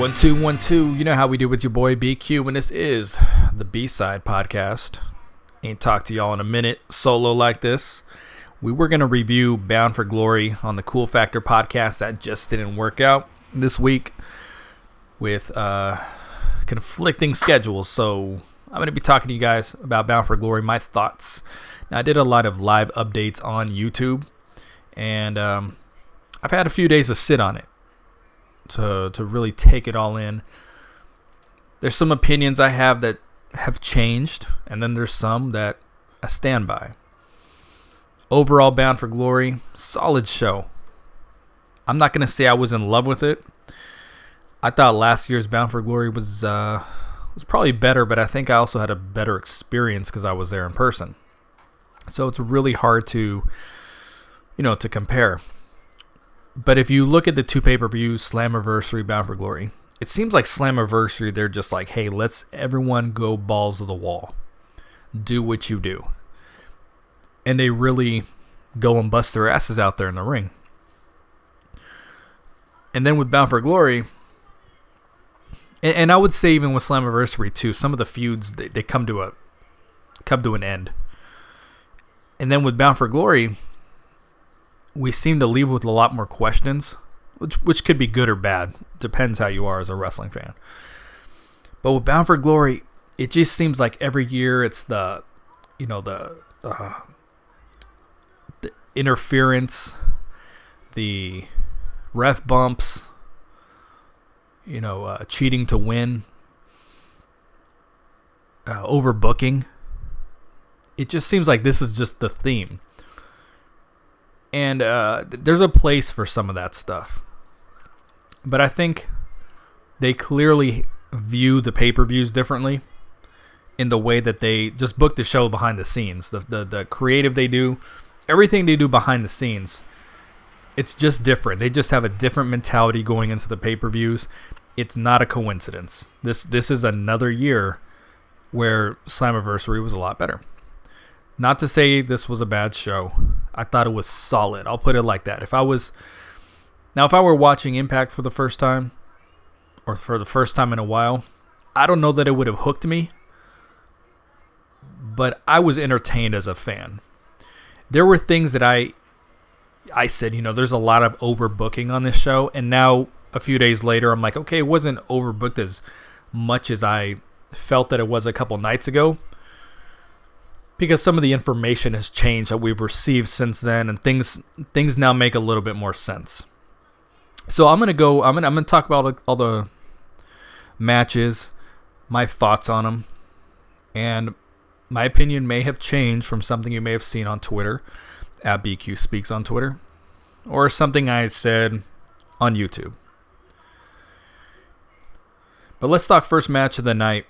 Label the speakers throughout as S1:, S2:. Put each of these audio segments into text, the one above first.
S1: 1 2. You know how we do with your boy BQ, and this is the B-Side podcast. Ain't talked to y'all in a minute, solo like this. We were going to review Bound for Glory on the Cool Factor podcast. That just didn't work out this week with conflicting schedules. So I'm going to be talking to you guys about Bound for Glory, my thoughts. Now, I did a lot of live updates on YouTube, and I've had a few days to sit on it to really take it all in. There's some opinions I have that have changed, and then there's some that I stand by. Overall, Bound for Glory, solid show. I'm not going to say I was in love with it. I thought last year's Bound for Glory was probably better, but I think I also had a better experience because I was there in person. So it's really hard to compare. But if you look at the two pay-per-views, Slammiversary, Bound for Glory, it seems like Slammiversary, they're just like, hey, let's everyone go balls to the wall. Do what you do. And they really go and bust their asses out there in the ring. And then with Bound for Glory, and I would say even with Slammiversary too, some of the feuds, they come to an end. And then with Bound for Glory, we seem to leave with a lot more questions, which could be good or bad. Depends how you are as a wrestling fan. But with Bound for Glory, it just seems like every year it's the interference, the ref bumps, cheating to win, overbooking. It just seems like this is just the theme. And there's a place for some of that stuff. But I think they clearly view the pay-per-views differently in the way that they just book the show behind the scenes. The creative they do, everything they do behind the scenes, it's just different. They just have a different mentality going into the pay-per-views. It's not a coincidence. This is another year where Slammiversary was a lot better. Not to say this was a bad show. I thought it was solid. I'll put it like that. If I were watching Impact for the first time, or for the first time in a while, I don't know that it would have hooked me, but I was entertained as a fan. There were things that I said, there's a lot of overbooking on this show, and now a few days later, I'm like, okay, it wasn't overbooked as much as I felt that it was a couple nights ago. Because some of the information has changed that we've received since then, and things now make a little bit more sense. So I'm gonna talk about all the matches, my thoughts on them, and my opinion may have changed from something you may have seen on Twitter, at BQ Speaks on Twitter, or something I said on YouTube. But let's talk first match of the night.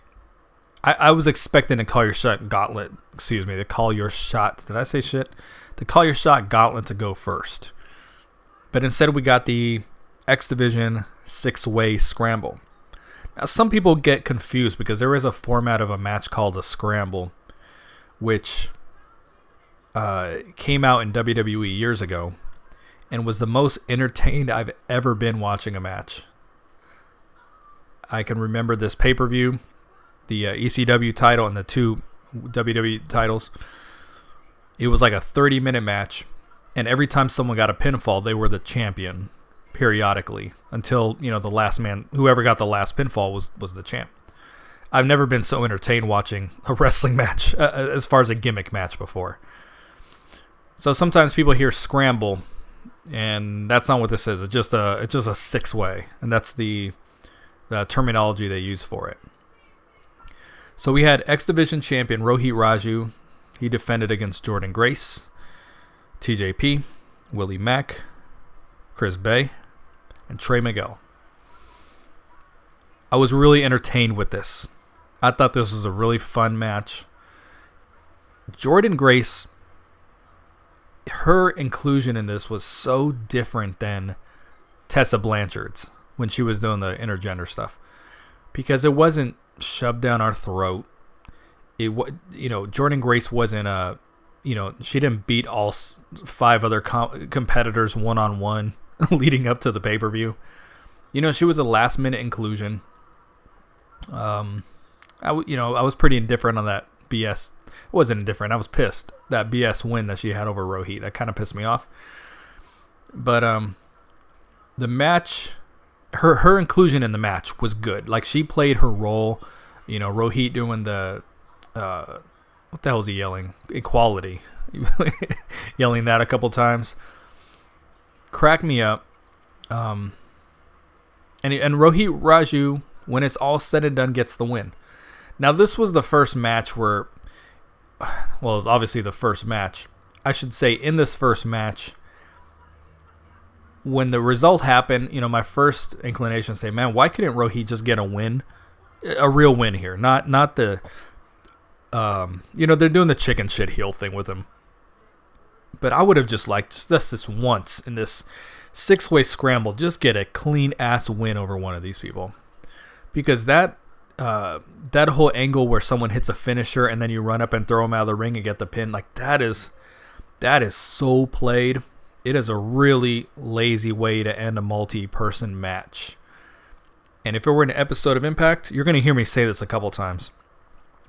S1: I was expecting to call your shot gauntlet. To call your shot. Did I say shit? To call your shot gauntlet to go first. But instead we got the X Division 6-way scramble. Now some people get confused because there is a format of a match called a scramble, which came out in WWE years ago and was the most entertained I've ever been watching a match. I can remember this pay-per-view, the ECW title and the two WWE titles. It was like a 30-minute match, and every time someone got a pinfall, they were the champion periodically until, the last man, whoever got the last pinfall was the champ. I've never been so entertained watching a wrestling match as far as a gimmick match before. So sometimes people hear scramble, and that's not what this is. It's just a 6-way, and that's the terminology they use for it. So we had X Division champion Rohit Raju. He defended against Jordan Grace, TJP, Willie Mack, Chris Bay, and Trey Miguel. I was really entertained with this. I thought this was a really fun match. Jordan Grace, her inclusion in this was so different than Tessa Blanchard's when she was doing the intergender stuff, because it wasn't shoved down our throat. Jordan Grace wasn't she didn't beat all 5 other competitors one-on-one leading up to the pay-per-view. She was a last minute inclusion. I was pretty indifferent on that BS. I wasn't indifferent. I was pissed. That BS win that she had over Rohit. That kind of pissed me off. But the match, her inclusion in the match was good. Like, she played her role. Rohit doing the what the hell is he yelling? Equality. Yelling that a couple times. Cracked me up. And Rohit Raju, when it's all said and done, gets the win. Now, this was the first match where, well, it was obviously the first match. I should say, in this first match, when the result happened, my first inclination to say, man, why couldn't Rohit just get a win? A real win here. Not the, they're doing the chicken shit heel thing with him. But I would have just liked just this once in this 6-way scramble, just get a clean-ass win over one of these people. Because that whole angle where someone hits a finisher and then you run up and throw him out of the ring and get the pin, like, that is so played. It is a really lazy way to end a multi-person match. And if it were an episode of Impact, you're going to hear me say this a couple times.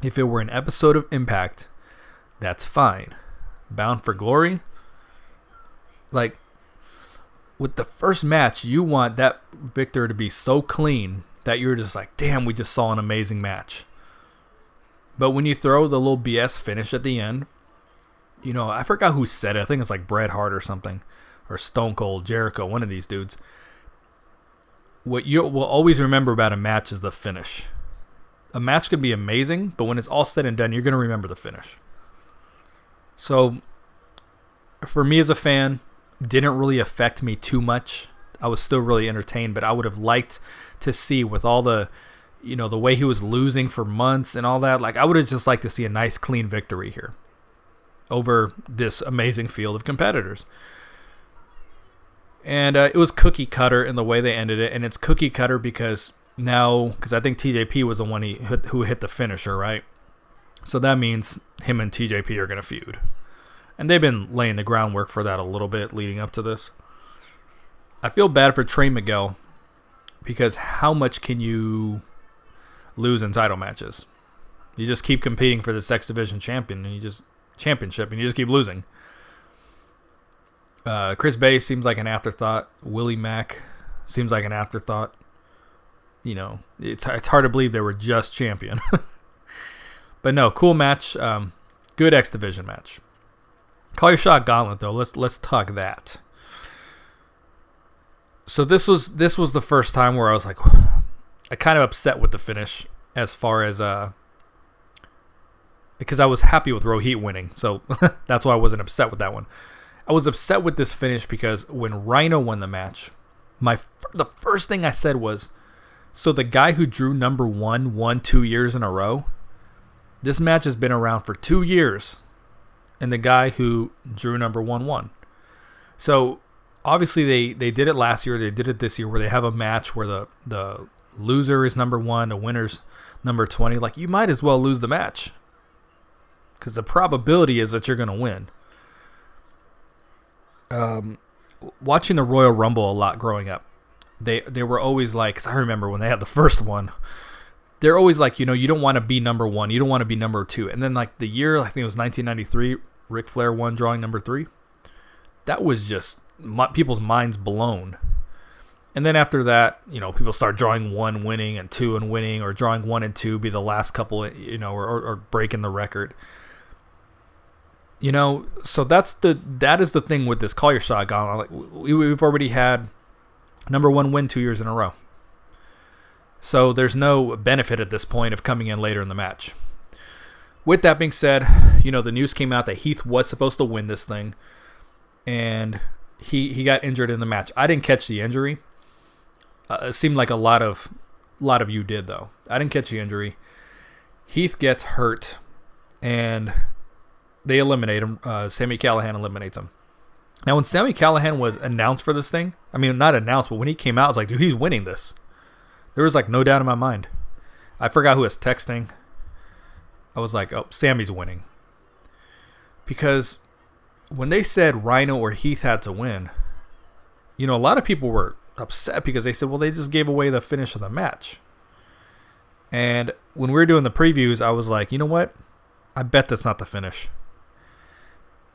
S1: If it were an episode of Impact, that's fine. Bound for Glory, like, with the first match, you want that victor to be so clean that you're just like, damn, we just saw an amazing match. But when you throw the little BS finish at the end, I forgot who said it. I think it's like Bret Hart or something, or Stone Cold, Jericho, one of these dudes. What you will always remember about a match is the finish. A match could be amazing, but when it's all said and done, you're going to remember the finish. So, for me as a fan, didn't really affect me too much. I was still really entertained, but I would have liked to see, with all the, the way he was losing for months and all that, like, I would have just liked to see a nice clean victory here over this amazing field of competitors. And it was cookie cutter in the way they ended it, and it's cookie cutter because I think TJP was the one who hit the finisher, right? So that means him and TJP are going to feud. And they've been laying the groundwork for that a little bit leading up to this. I feel bad for Trey Miguel because how much can you lose in title matches? You just keep competing for this X Division championship and you just keep losing. Chris Bay seems like an afterthought. Willie Mack seems like an afterthought. It's hard to believe they were just champion. But no, cool match. Good X Division match. Call your shot gauntlet, though. Let's talk that. So this was the first time where I was like, I kind of upset with the finish as far as because I was happy with Rohit winning, so that's why I wasn't upset with that one. I was upset with this finish because when Rhino won the match, the first thing I said was, so the guy who drew number 1 won 2 years in a row. This match has been around for 2 years, and the guy who drew number 1 won. So obviously they did it last year. They did it this year where they have a match where the loser is number 1, the winner's number 20. Like, you might as well lose the match because the probability is that you're going to win. Watching the Royal Rumble a lot growing up, they were always like, because I remember when they had the first one, they're always like, you don't want to be number 1. You don't want to be number 2. And then like the year, I think it was 1993, Ric Flair won drawing number 3. That was just people's minds blown. And then after that, people start drawing 1 winning and 2 and winning, or drawing 1 and 2 be the last couple, or breaking the record. So that is the thing with this Call Your Shot gauntlet. Like, we've already had number 1 win 2 years in a row. So there's no benefit at this point of coming in later in the match. With that being said, the news came out that Heath was supposed to win this thing, and he got injured in the match. I didn't catch the injury. It seemed like a lot of you did, though. I didn't catch the injury. Heath gets hurt, and they eliminate him. Sami Callihan eliminates him. Now, when Sami Callihan was announced for this thing, I mean, not announced, but when he came out, I was like, dude, he's winning this. There was like no doubt in my mind. I forgot who was texting. I was like, oh, Sammy's winning. Because when they said Rhino or Heath had to win, a lot of people were upset because they said, well, they just gave away the finish of the match. And when we were doing the previews, I was like, you know what? I bet that's not the finish.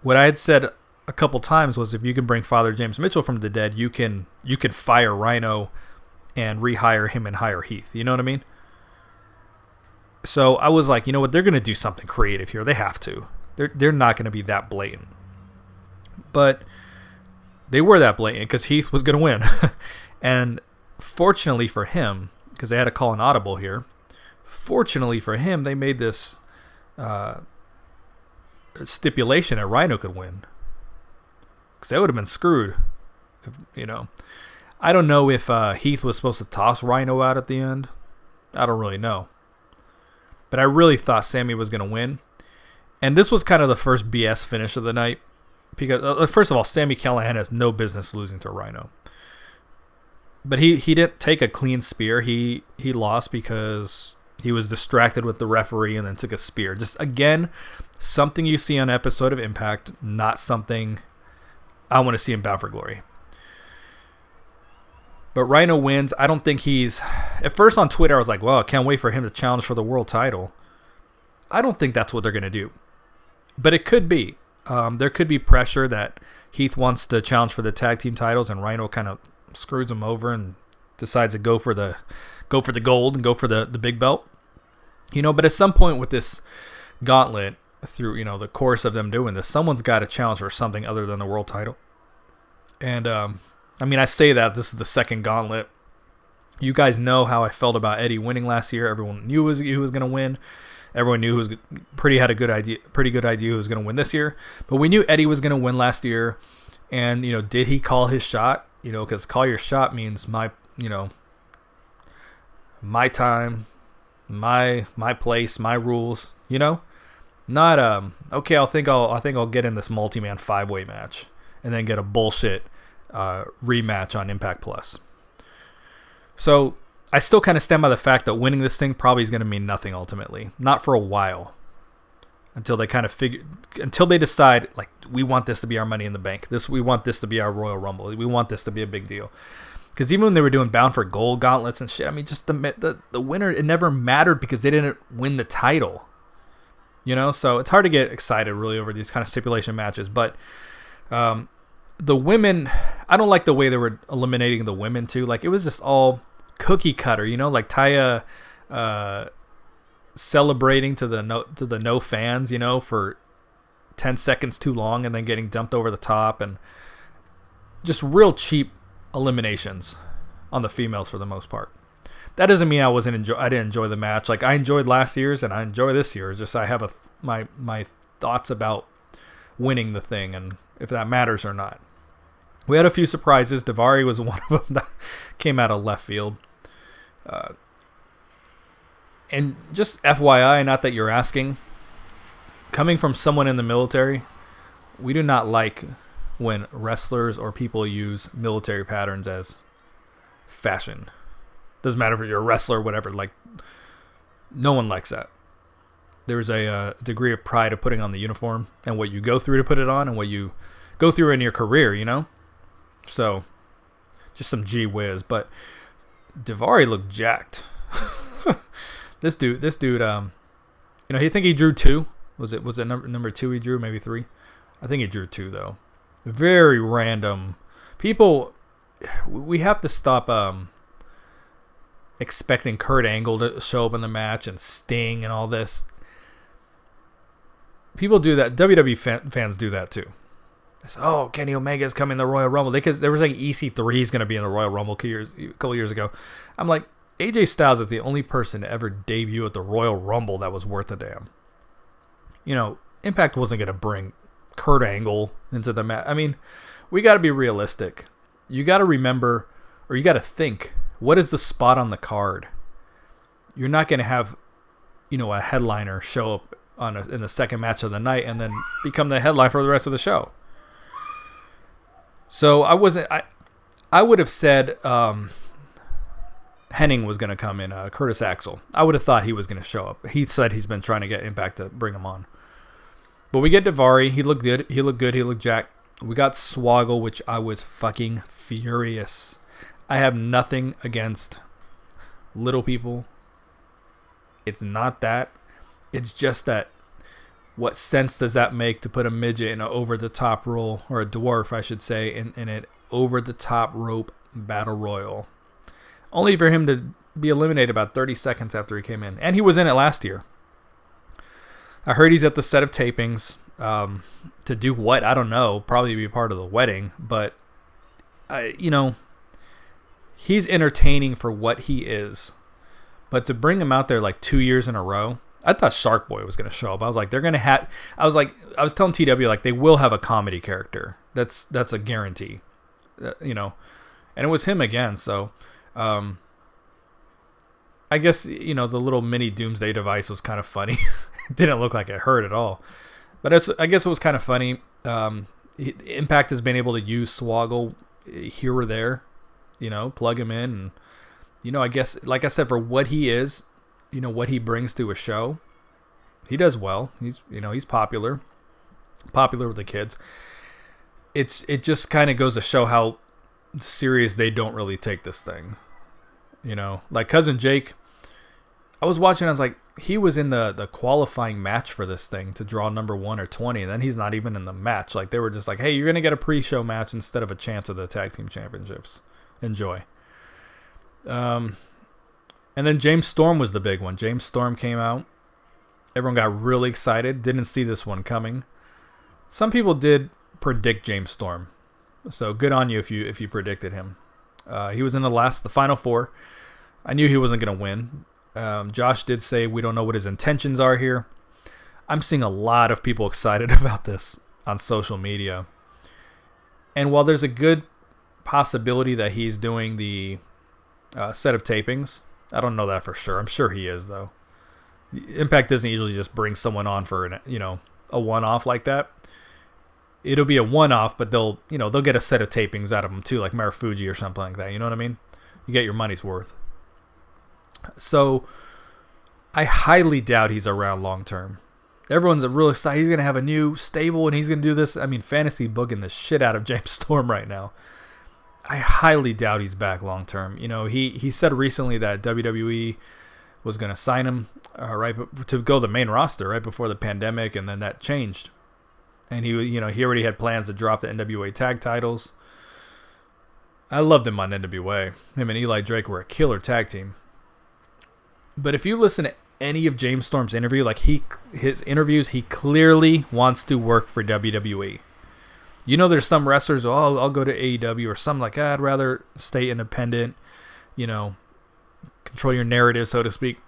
S1: What I had said a couple times was, if you can bring Father James Mitchell from the dead, you can fire Rhino and rehire him and hire Heath. You know what I mean? So I was like, you know what? They're going to do something creative here. They have to. They're not going to be that blatant. But they were that blatant because Heath was going to win. And fortunately for him, because they had to call an audible here, fortunately for him, they made this stipulation that Rhino could win. Because they would have been screwed. I don't know if Heath was supposed to toss Rhino out at the end. I don't really know. But I really thought Sammy was going to win. And this was kind of the first BS finish of the night. Because, first of all, Sami Callihan has no business losing to Rhino. But he didn't take a clean spear. He lost because he was distracted with the referee and then took a spear. Just, again, something you see on an episode of Impact, not something I want to see in Bound for Glory. But Rhino wins. I don't think he's... At first on Twitter, I was like, well, I can't wait for him to challenge for the world title. I don't think that's what they're going to do. But it could be. There could be pressure that Heath wants to challenge for the tag team titles, and Rhino kind of screws him over and decides to go for the gold and go for the big belt. But at some point with this gauntlet, through the course of them doing this, someone's got to challenge for something other than the world title. And I say that this is the second gauntlet. You guys know how I felt about Eddie winning last year. Everyone knew he was going to win. Everyone knew had a pretty good idea who was going to win this year. But we knew Eddie was going to win last year. And, did he call his shot? Because call your shot means my time, my place, my rules, Not, okay, I think I'll get in this multi-man 5-way match and then get a bullshit rematch on Impact Plus. So I still kind of stand by the fact that winning this thing probably is going to mean nothing ultimately. Not for a while. Until they decide, like, we want this to be our Money in the Bank. We want this to be our Royal Rumble. We want this to be a big deal. Because even when they were doing Bound for Gold gauntlets and shit, just the winner, it never mattered because they didn't win the title. So it's hard to get excited really over these kind of stipulation matches. But the women, I don't like the way they were eliminating the women too. Like, it was just all cookie cutter, like Taya celebrating to the no fans, for 10 seconds too long and then getting dumped over the top, and just real cheap eliminations on the females for the most part. That doesn't mean I didn't enjoy the match. Like, I enjoyed last year's and I enjoy this year's. Just I have my thoughts about winning the thing and if that matters or not. We had a few surprises. Daivari was one of them that came out of left field. And just FYI, not that you're asking, coming from someone in the military, we do not like when wrestlers or people use military patterns as fashion. Doesn't matter if you're a wrestler or whatever. Like, no one likes that. There's a degree of pride of putting on the uniform and what you go through to put it on and what you go through in your career, So, just some gee whiz. But Daivari looked jacked. This dude, you think he drew 2? Was it number 2 he drew? Maybe 3? I think he drew 2 though. Very random. People, we have to stop expecting Kurt Angle to show up in the match and Sting and all this. People do that. WWE fans do that too. It's, Kenny Omega's coming in the Royal Rumble. There was like EC3 is going to be in the Royal Rumble a couple years ago. I'm like, AJ Styles is the only person to ever debut at the Royal Rumble that was worth a damn. Impact wasn't going to bring Kurt Angle into the match. We got to be realistic. You got to remember, or you got to think, what is the spot on the card? You're not going to have, a headliner show up in the second match of the night and then become the headline for the rest of the show. So I would have said Hennig was going to come in, Curtis Axel. I would have thought he was going to show up. He said he's been trying to get Impact to bring him on. But we get Daivari. He looked good. He looked jacked. We got Swoggle, which I was fucking furious. I have nothing against little people. It's not that. It's just that what sense does that make to put a midget in an over-the-top role, or a dwarf, I should say, in an over-the-top rope battle royal? Only for him to be eliminated about 30 seconds after he came in. And he was in it last year. I heard he's at the set of tapings. To do what? I don't know. Probably be part of the wedding. But, he's entertaining for what he is. But to bring him out there like 2 years in a row, I thought Shark Boy was going to show up. I was like, they're going to have. I was telling TW, like, they will have a comedy character. That's a guarantee. And it was him again. So, I guess, the little mini Doomsday device was kind of funny. It didn't look like it hurt at all. But I guess it was kind of funny. Impact has been able to use Swoggle here or there, plug him in. And, I guess, like I said, for what he is, what he brings to a show, he does well. He's popular with the kids. It just kind of goes to show how serious they don't really take this thing. Like Cousin Jake, I was watching, I was like, he was in the qualifying match for this thing to draw number 1 or 20, and then he's not even in the match. Like, they were just like, hey, you're going to get a pre-show match instead of a chance at the tag team championships. Enjoy. And then James Storm was the big one. James Storm came out. Everyone got really excited. Didn't see this one coming. Some people did predict James Storm. So good on you if you predicted him. He was in the final 4. I knew he wasn't going to win. Josh did say we don't know what his intentions are here. I'm seeing a lot of people excited about this on social media. And while there's a good possibility that he's doing the set of tapings, I don't know that for sure. I'm sure he is, though. Impact doesn't usually just bring someone on for a one-off like that. It'll be a one-off, but they'll get a set of tapings out of them too, like Marufuji or something like that. You know what I mean? You get your money's worth. So I highly doubt he's around long term. Everyone's really excited. He's going to have a new stable and he's going to do this. I mean, fantasy booking the shit out of James Storm right now. I highly doubt he's back long term. He said recently that WWE was going to sign him to go to the main roster right before the pandemic, and then that changed. And he already had plans to drop the NWA tag titles. I loved him on NWA. Him and Eli Drake were a killer tag team. But if you listen to any of James Storm's interview, like his interviews, he clearly wants to work for WWE. There's some wrestlers, I'll go to AEW, or some like, I'd rather stay independent, control your narrative, so to speak.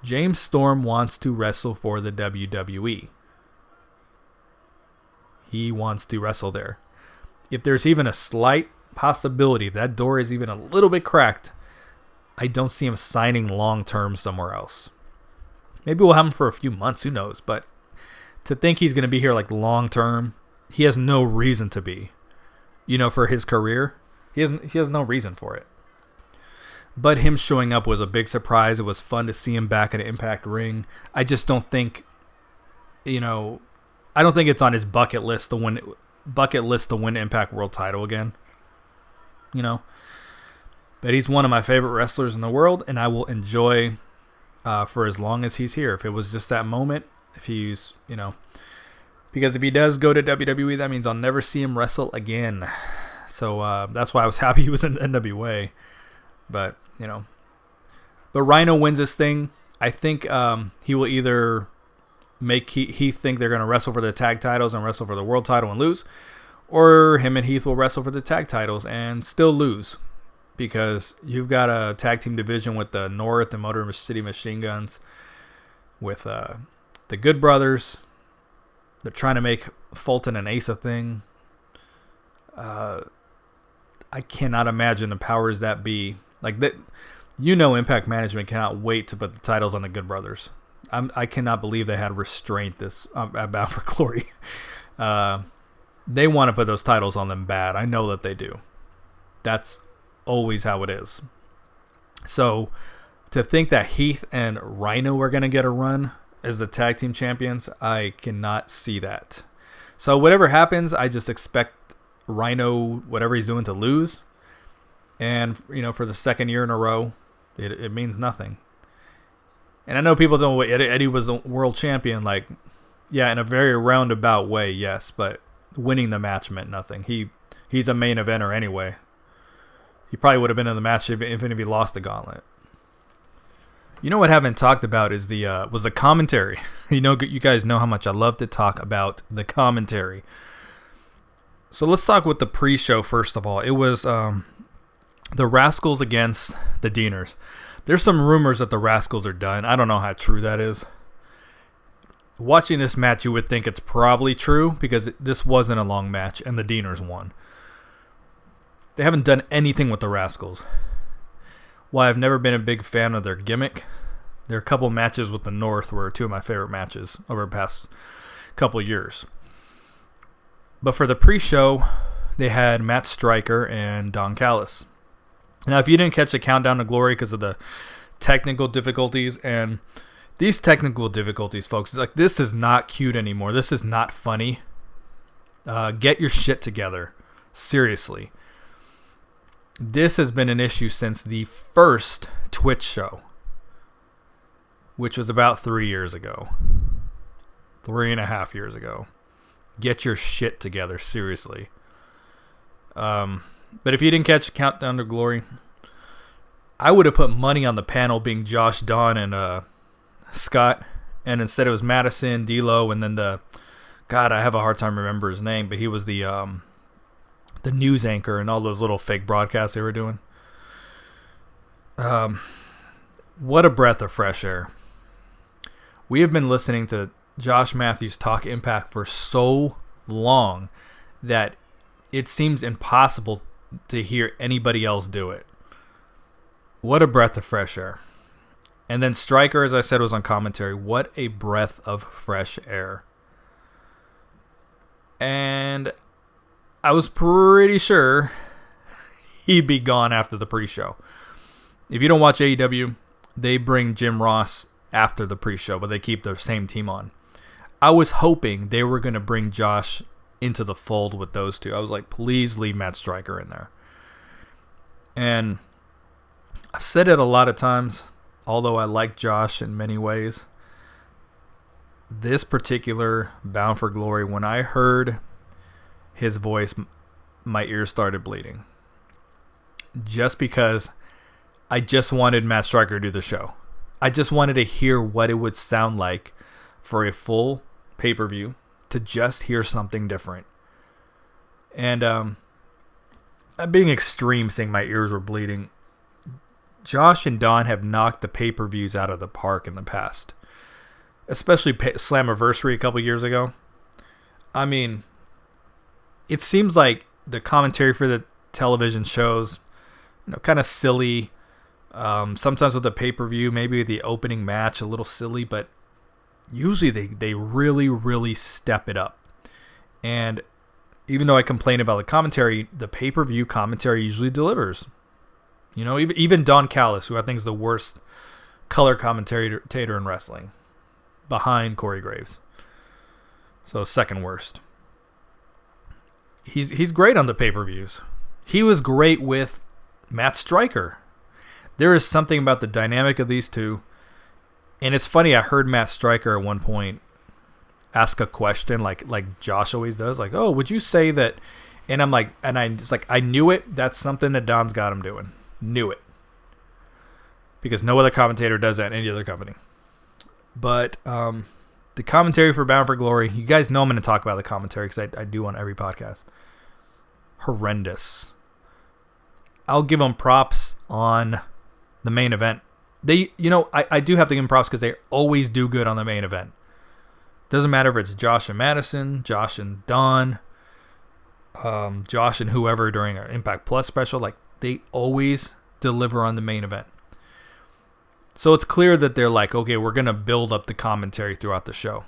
S1: James Storm wants to wrestle for the WWE. He wants to wrestle there. If there's even a slight possibility that door is even a little bit cracked, I don't see him signing long-term somewhere else. Maybe we'll have him for a few months, who knows. But to think he's going to be here like long-term, he has no reason to be. For his career, he has no reason for it. But him showing up was a big surprise. It was fun to see him back at an Impact ring. I just don't think, I don't think it's on his bucket list to win Impact World Title again. But he's one of my favorite wrestlers in the world, and I will enjoy for as long as he's here. If it was just that moment, if he's, because if he does go to WWE, that means I'll never see him wrestle again. So that's why I was happy he was in NWA. But, but Rhino wins this thing. I think he will either make Heath think they're going to wrestle for the tag titles and wrestle for the world title and lose, or him and Heath will wrestle for the tag titles and still lose. Because you've got a tag team division with the North and Motor City Machine Guns, with the Good Brothers. They're trying to make Fulton and Ace a thing. I cannot imagine the powers that be like that. Impact Management cannot wait to put the titles on the Good Brothers. I cannot believe they had restraint this at Bound for Glory. They want to put those titles on them bad. I know that they do. That's always how it is. So to think that Heath and Rhino are going to get a run as the tag team champions, I cannot see that. So whatever happens, I just expect Rhino, whatever he's doing, to lose. And, for the second year in a row, it means nothing. And I know people don't wait. Eddie was the world champion, in a very roundabout way, yes, but winning the match meant nothing. He's a main eventer anyway. He probably would have been in the match even if he lost the gauntlet. You know what I haven't talked about is was the commentary. You guys know how much I love to talk about the commentary. So let's talk with the pre-show first of all. It was the Rascals against the Deaners. There's some rumors that the Rascals are done. I don't know how true that is. Watching this match, you would think it's probably true because this wasn't a long match and the Deaners won. They haven't done anything with the Rascals. While I've never been a big fan of their gimmick, there are a couple matches with the North were two of my favorite matches over the past couple years. But for the pre-show, they had Matt Striker and Don Callis. Now, if you didn't catch the Countdown to Glory because of the technical difficulties, and these technical difficulties, folks, this is not cute anymore. This is not funny. Get your shit together. Seriously. This has been an issue since the first Twitch show, which was about 3 years ago. 3.5 years ago. Get your shit together, seriously. But if you didn't catch Countdown to Glory, I would have put money on the panel being Josh, Don, and Scott. And instead it was Madison, D'Lo, and then God, I have a hard time remembering his name, but he was the news anchor and all those little fake broadcasts they were doing. What a breath of fresh air. We have been listening to Josh Matthews talk Impact for so long that it seems impossible to hear anybody else do it. What a breath of fresh air. And then Stryker, as I said, was on commentary. What a breath of fresh air. And I was pretty sure he'd be gone after the pre-show. If you don't watch AEW, they bring Jim Ross after the pre-show, but they keep the same team on. I was hoping they were going to bring Josh into the fold with those two. I was like, please leave Matt Striker in there. And I've said it a lot of times, although I like Josh in many ways. This particular Bound for Glory, when I heard his voice, my ears started bleeding. Just because I just wanted Matt Striker to do the show. I just wanted to hear what it would sound like for a full pay-per-view, to just hear something different. And I'm being extreme saying my ears were bleeding. Josh and Don have knocked the pay-per-views out of the park in the past. Especially Slammiversary a couple years ago. I mean, it seems like the commentary for the television shows, kind of silly. Sometimes with the pay-per-view, maybe the opening match, a little silly, but usually they really, really step it up. And even though I complain about the commentary, the pay-per-view commentary usually delivers. Even Don Callis, who I think is the worst color commentator in wrestling, behind Corey Graves. So second worst. He's great on the pay-per-views. He was great with Matt Striker. There is something about the dynamic of these two. And it's funny, I heard Matt Striker at one point ask a question like Josh always does, like, oh, would you say that? And I'm like, I knew it. That's something that Don's got him doing. Knew it. Because no other commentator does that in any other company. But the commentary for Bound for Glory, you guys know I'm going to talk about the commentary because I do on every podcast. Horrendous. I'll give them props on the main event. I do have to give them props because they always do good on the main event. Doesn't matter if it's Josh and Madison, Josh and Don, Josh and whoever during our Impact Plus special. They always deliver on the main event. So it's clear that they're like, okay, we're going to build up the commentary throughout the show.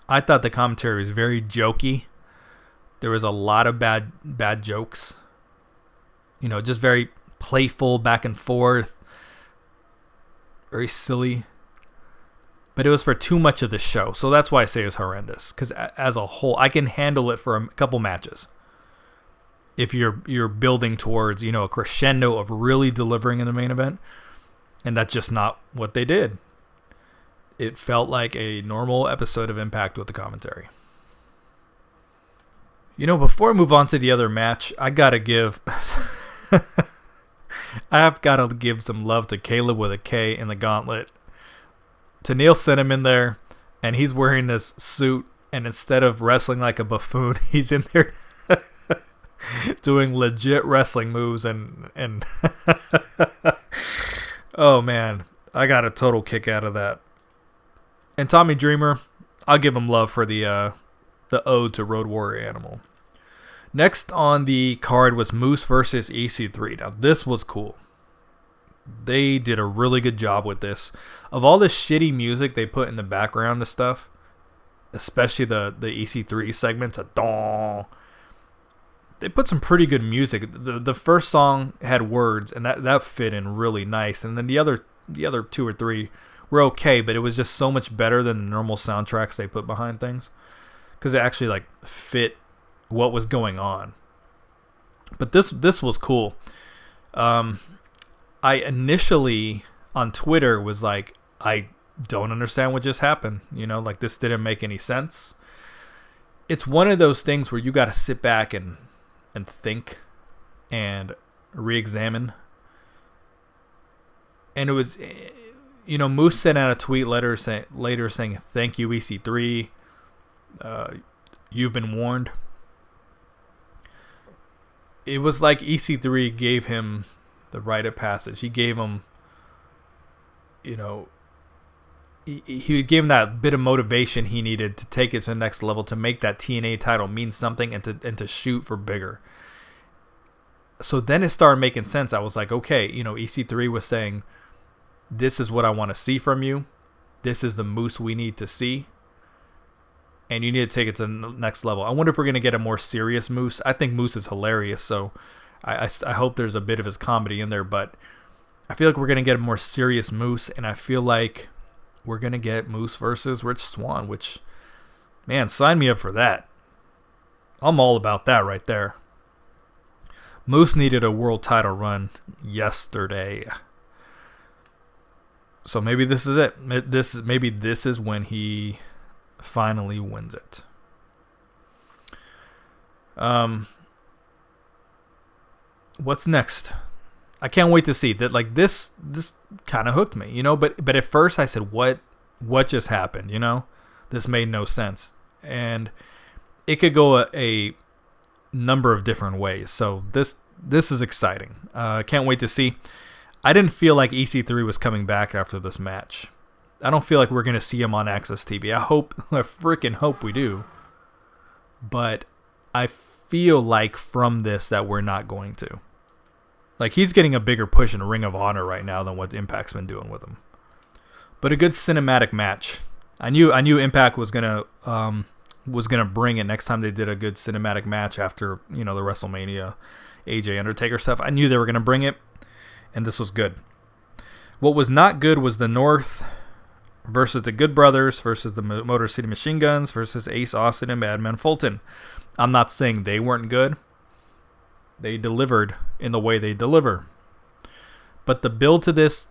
S1: I thought the commentary was very jokey. There was a lot of bad jokes. Just very playful, back and forth. Very silly. But it was for too much of the show. So that's why I say it was horrendous. Because as a whole, I can handle it for a couple matches. if you're building towards, a crescendo of really delivering in the main event. And that's just not what they did. It felt like a normal episode of Impact with the commentary. Before I move on to the other match, I gotta give I've got to give some love to Caleb with a K in the gauntlet. Tenille sent him in there, and he's wearing this suit, and instead of wrestling like a buffoon, he's in there doing legit wrestling moves, and oh man, I got a total kick out of that. And Tommy Dreamer, I'll give him love for the ode to Road Warrior Animal. Next on the card was Moose versus EC3. Now, this was cool. They did a really good job with this. Of all the shitty music they put in the background of stuff, especially the EC3 segments, they put some pretty good music. The first song had words, and that fit in really nice. And then the other 2 or 3 were okay, but it was just so much better than the normal soundtracks they put behind things, because it actually fit what was going on. But this was cool. I initially on Twitter was like, I don't understand what just happened. This didn't make any sense. It's one of those things where you got to sit back and think and re-examine. And it was, Moose sent out a tweet later saying, "Thank you, EC3. You've been warned." It was like EC3 gave him the rite of passage. He gave him, he gave him that bit of motivation he needed to take it to the next level, to make that TNA title mean something, and to shoot for bigger. So then it started making sense. I was like, okay, EC3 was saying, this is what I want to see from you. This is the Moose we need to see. And you need to take it to the next level. I wonder if we're going to get a more serious Moose. I think Moose is hilarious, so I hope there's a bit of his comedy in there. But I feel like we're going to get a more serious Moose, and I feel like we're going to get Moose versus Rich Swann, which, man, sign me up for that. I'm all about that right there. Moose needed a world title run yesterday. So maybe this is it. Maybe this is when he finally wins it. What's next? I can't wait to see that. This kind of hooked me, but at first I said, what just happened? This made no sense, and it could go a number of different ways. So this is exciting. Can't wait to see. I didn't feel like EC3 was coming back after this match. I don't feel like we're going to see him on Access TV. I freaking hope we do. But I feel like from this that we're not going to. He's getting a bigger push in Ring of Honor right now than what Impact's been doing with him. But a good cinematic match. I knew Impact was gonna bring it next time they did a good cinematic match after the WrestleMania AJ Undertaker stuff. I knew they were gonna bring it, and this was good. What was not good was the North versus the Good Brothers versus the Motor City Machine Guns versus Ace Austin and Madman Fulton. I'm not saying they weren't good. They delivered in the way they deliver. But the build to this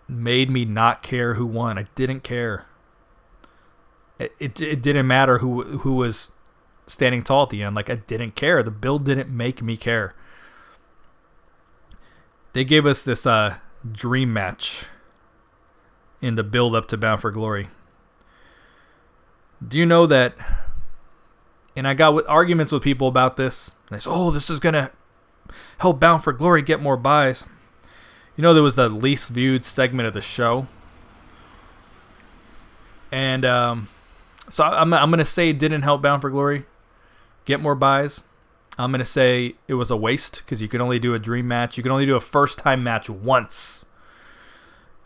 S1: made me not care who won. I didn't care. It didn't matter who was standing tall at the end. I didn't care. The build didn't make me care. They gave us this dream match in the build up to Bound for Glory. Do you know that? And I got arguments with people about this. They say, "Oh, this is gonna help Bound for Glory get more buys." There was the least viewed segment of the show, and so I'm gonna say it didn't help Bound for Glory get more buys. I'm gonna say it was a waste, because you can only do a dream match. You can only do a first time match once,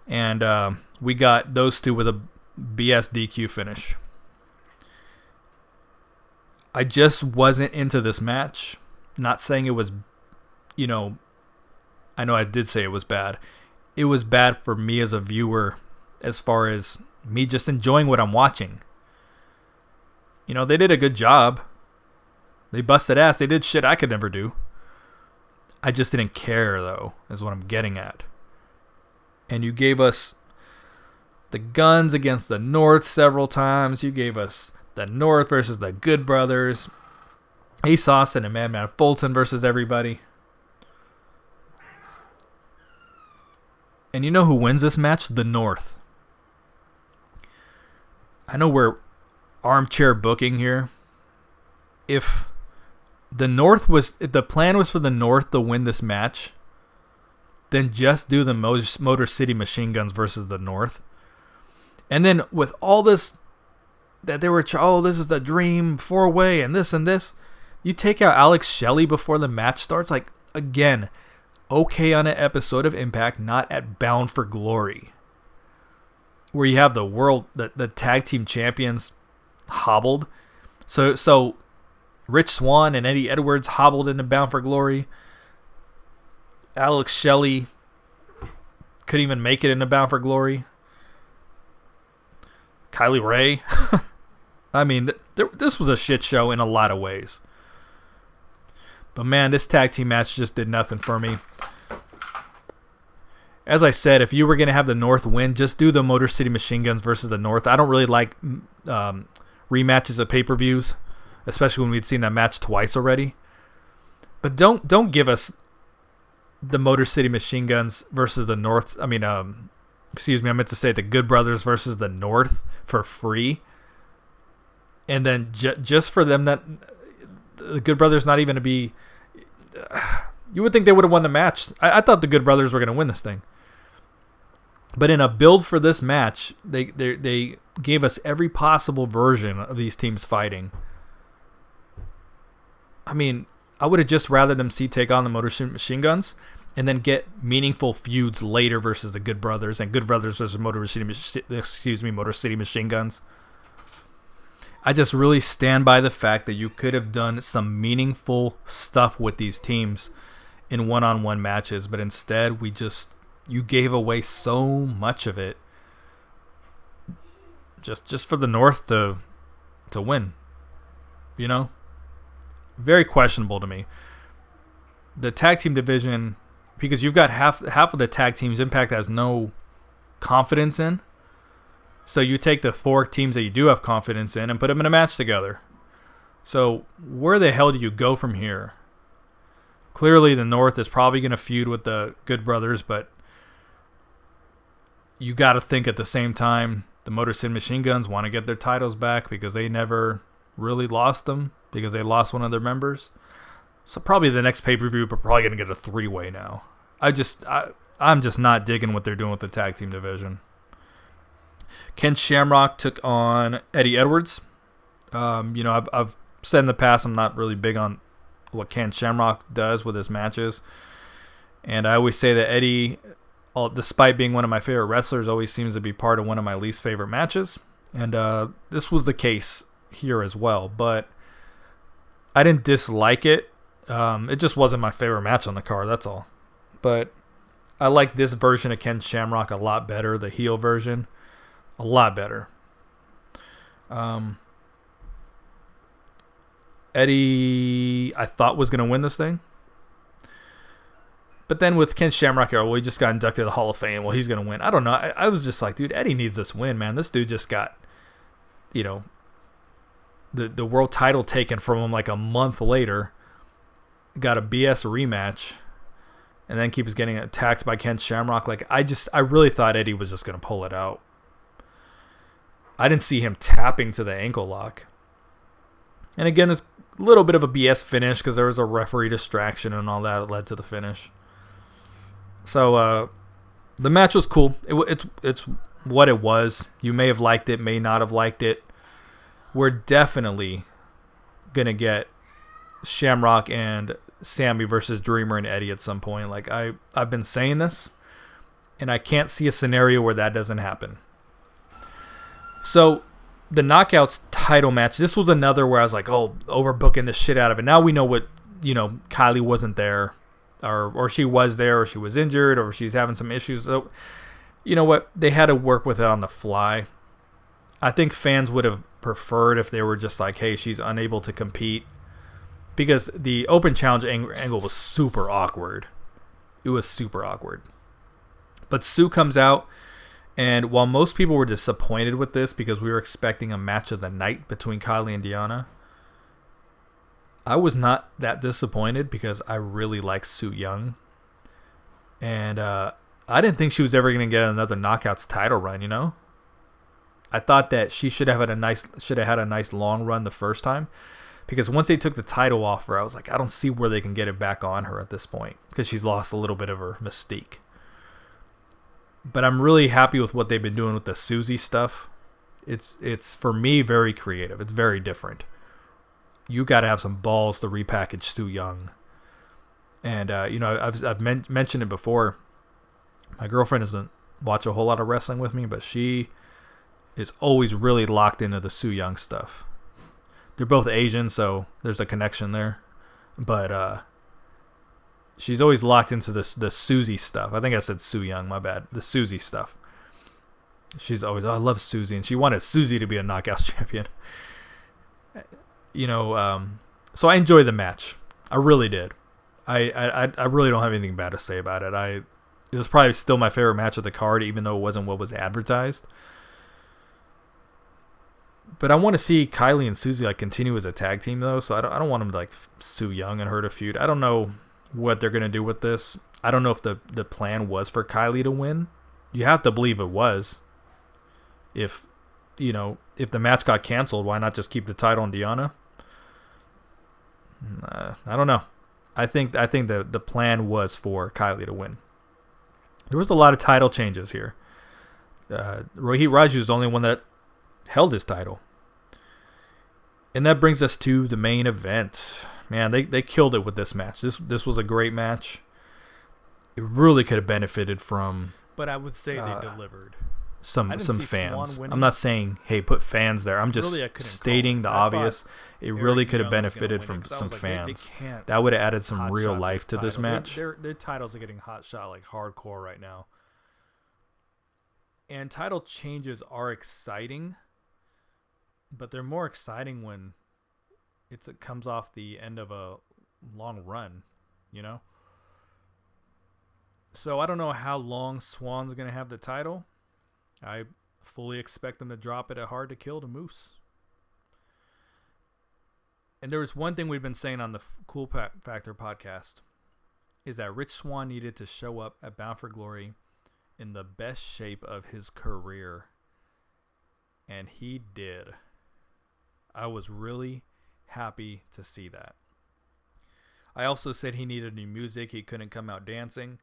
S1: and we got those two with a BS DQ finish. I just wasn't into this match. Not saying it was, I know I did say it was bad. It was bad for me as a viewer, as far as me just enjoying what I'm watching. They did a good job. They busted ass. They did shit I could never do. I just didn't care, though, is what I'm getting at. And you gave us the Guns against the North several times. You gave us the North versus the Good Brothers. Ace Austin and Madman Fulton versus everybody. And you know who wins this match? The North. I know we're armchair booking here. If the plan was for the North to win this match, then just do the Motor City Machine Guns versus the North. And then with all this, that they were, this is the dream 4-way and this, you take out Alex Shelley before the match starts. Like, again, okay on an episode of Impact, not at Bound for Glory, where you have the tag team champions hobbled. So Rich Swann and Eddie Edwards hobbled into Bound for Glory. Alex Shelley couldn't even make it into Bound for Glory. Kylie Ray. I mean, this was a shit show in a lot of ways. But man, this tag team match just did nothing for me. As I said, if you were going to have the North win, just do the Motor City Machine Guns versus the North. I don't really like rematches of pay-per-views, especially when we'd seen that match twice already. But don't give us the Motor City Machine Guns versus the North. I mean, excuse me, I meant to say the Good Brothers versus the North for free. And then just for them, that the Good Brothers not even to be... you would think they would have won the match. I thought the Good Brothers were going to win this thing. But in a build for this match, they gave us every possible version of these teams fighting. I mean, I would have just rather them take on the Motor City Machine Guns and then get meaningful feuds later versus the Good Brothers and Good Brothers versus Motor City Machine Guns. I just really stand by the fact that you could have done some meaningful stuff with these teams in one-on-one matches, but instead you gave away so much of it just for the North to win. You know? Very questionable to me. The tag team division, because you've got half of the tag teams Impact has no confidence in. So you take the 4 teams that you do have confidence in and put them in a match together. So where the hell do you go from here? Clearly the North is probably going to feud with the Good Brothers, but you got to think at the same time the Motor City Machine Guns want to get their titles back because they never really lost them because they lost one of their members. So probably the next pay-per-view, we're probably going to get a 3-way now. I'm just not digging what they're doing with the tag team division. Ken Shamrock took on Eddie Edwards. I've said in the past I'm not really big on what Ken Shamrock does with his matches. And I always say that Eddie, despite being one of my favorite wrestlers, always seems to be part of one of my least favorite matches. And this was the case here as well. But I didn't dislike it. It just wasn't my favorite match on the card, that's all. But I like this version of Ken Shamrock a lot better, the heel version. A lot better. Eddie, I thought, was going to win this thing. But then with Ken Shamrock, he just got inducted to the Hall of Fame. Well, he's going to win. I don't know. I was just like, dude, Eddie needs this win, man. This dude just got, the world title taken from him like a month later. Got a BS rematch. And then keeps getting attacked by Ken Shamrock. Like, I really thought Eddie was just going to pull it out. I didn't see him tapping to the ankle lock. And again, it's a little bit of a BS finish because there was a referee distraction and all that led to the finish. So the match was cool. It's what it was. You may have liked it, may not have liked it. We're definitely going to get Shamrock and Sammy versus Dreamer and Eddie at some point. Like I've been saying this, and I can't see a scenario where that doesn't happen. So, the Knockouts title match, this was another where I was like, overbooking the shit out of it. Now we know what, Kylie wasn't there, or she was there, or she was injured, or she's having some issues. So, you know what? They had to work with it on the fly. I think fans would have preferred if they were just like, hey, she's unable to compete. because the open challenge angle was super awkward. It was super awkward. But Sue comes out, and while most people were disappointed with this because we were expecting a match of the night between Kylie and Deonna, I was not that disappointed because I really like Sue Young. And I didn't think she was ever going to get another Knockouts title run, you know? I thought that she should have had a nice long run the first time. Because once they took the title off her, I was like, I don't see where they can get it back on her at this point. Because she's lost a little bit of her mystique. But I'm really happy with what they've been doing with the Susie stuff. It's for me, very creative. It's very different. You got to have some balls to repackage Sue Young. And, I've mentioned it before. My girlfriend doesn't watch a whole lot of wrestling with me, but she is always really locked into the Sue Young stuff. They're both Asian, so there's a connection there. But she's always locked into the Susie stuff. I think I said Sue Young, my bad. The Susie stuff. She's always, I love Susie. And she wanted Susie to be a Knockouts champion. So I enjoyed the match. I really did. I really don't have anything bad to say about it. It was probably still my favorite match of the card, even though it wasn't what was advertised. But I want to see Kylie and Susie continue as a tag team though, so I don't want them to Sue Young and her to feud. I don't know what they're gonna do with this. I don't know if the plan was for Kylie to win. You have to believe it was. If the match got canceled, why not just keep the title on Deonna? I don't know. I think the plan was for Kylie to win. There was a lot of title changes here. Rohit Raju is the only one that held his title. And that brings us to the main event. Man, they killed it with this match. This was a great match. It really could have benefited from...
S2: But I would say they delivered.
S1: Some fans. I'm not saying, hey, put fans there. I'm just stating the obvious. It really could have benefited from some fans. That would have added some real life to this match.
S2: Their titles are getting hot shot hardcore right now. And title changes are exciting, but they're more exciting when it comes off the end of a long run, So I don't know how long Swan's going to have the title. I fully expect them to drop it at Hard to Kill to Moose. And there was one thing we've been saying on the Cool Factor podcast is that Rich Swann needed to show up at Bound for Glory in the best shape of his career. And he did. I was really happy to see that. I also said he needed new music. He couldn't come out dancing.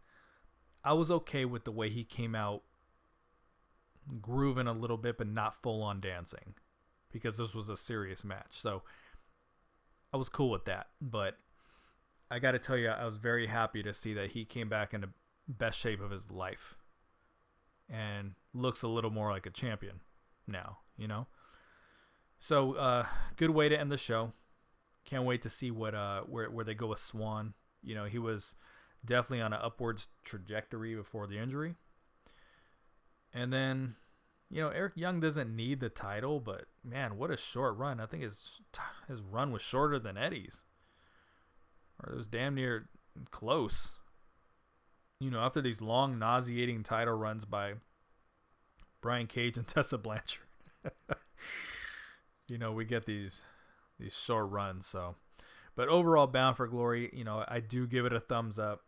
S2: I was okay with the way he came out grooving a little bit, but not full on dancing, because this was a serious match. So I was cool with that. But I got to tell you, I was very happy to see that he came back in the best shape of his life and looks a little more like a champion now, So good way to end the show. Can't wait to see what where they go with Swann. He was definitely on an upwards trajectory before the injury. And then, Eric Young doesn't need the title, but man, what a short run. I think his run was shorter than Eddie's. Or it was damn near close. After these long, nauseating title runs by Brian Cage and Tessa Blanchard. We get these short runs. So, but overall, Bound for Glory, I do give it a thumbs up.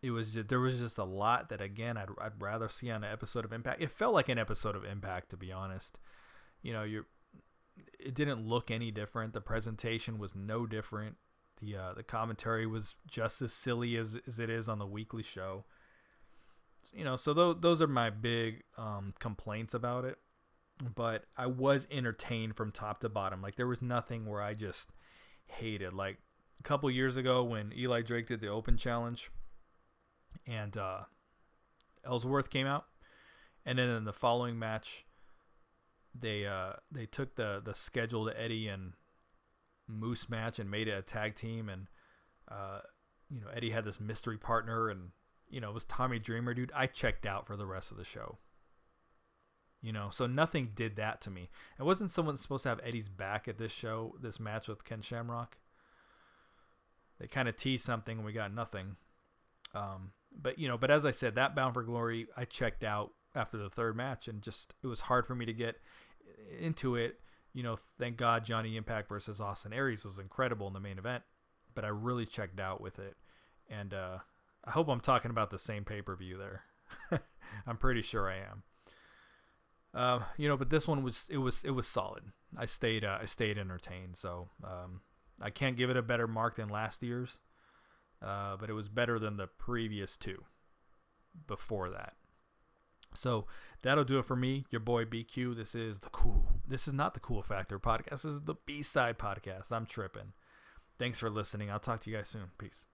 S2: There was just a lot that, again, I'd rather see on an episode of Impact. It felt like an episode of Impact, to be honest. It didn't look any different. The presentation was no different. The commentary was just as silly as it is on the weekly show. So those are my big complaints about it. But I was entertained from top to bottom. There was nothing where I just hated. A couple years ago when Eli Drake did the Open Challenge, and Ellsworth came out, and then in the following match, they took the scheduled Eddie and Moose match and made it a tag team, and Eddie had this mystery partner, and it was Tommy Dreamer, dude. I checked out for the rest of the show. So nothing did that to me. It wasn't someone supposed to have Eddie's back at this match with Ken Shamrock. they kind of teased something and we got nothing. But as I said, that Bound for Glory, I checked out after the third match, and just it was hard for me to get into it. Thank God Johnny Impact versus Austin Aries was incredible in the main event, but I really checked out with it. And I hope I'm talking about the same pay-per-view there. I'm pretty sure I am. But this one was solid. I stayed entertained. So I can't give it a better mark than last year's, but it was better than the previous two before that. So that'll do it for me, your boy BQ. This is not the Cool Factor podcast. This is the B-Side podcast. I'm tripping. Thanks for listening. I'll talk to you guys soon. Peace.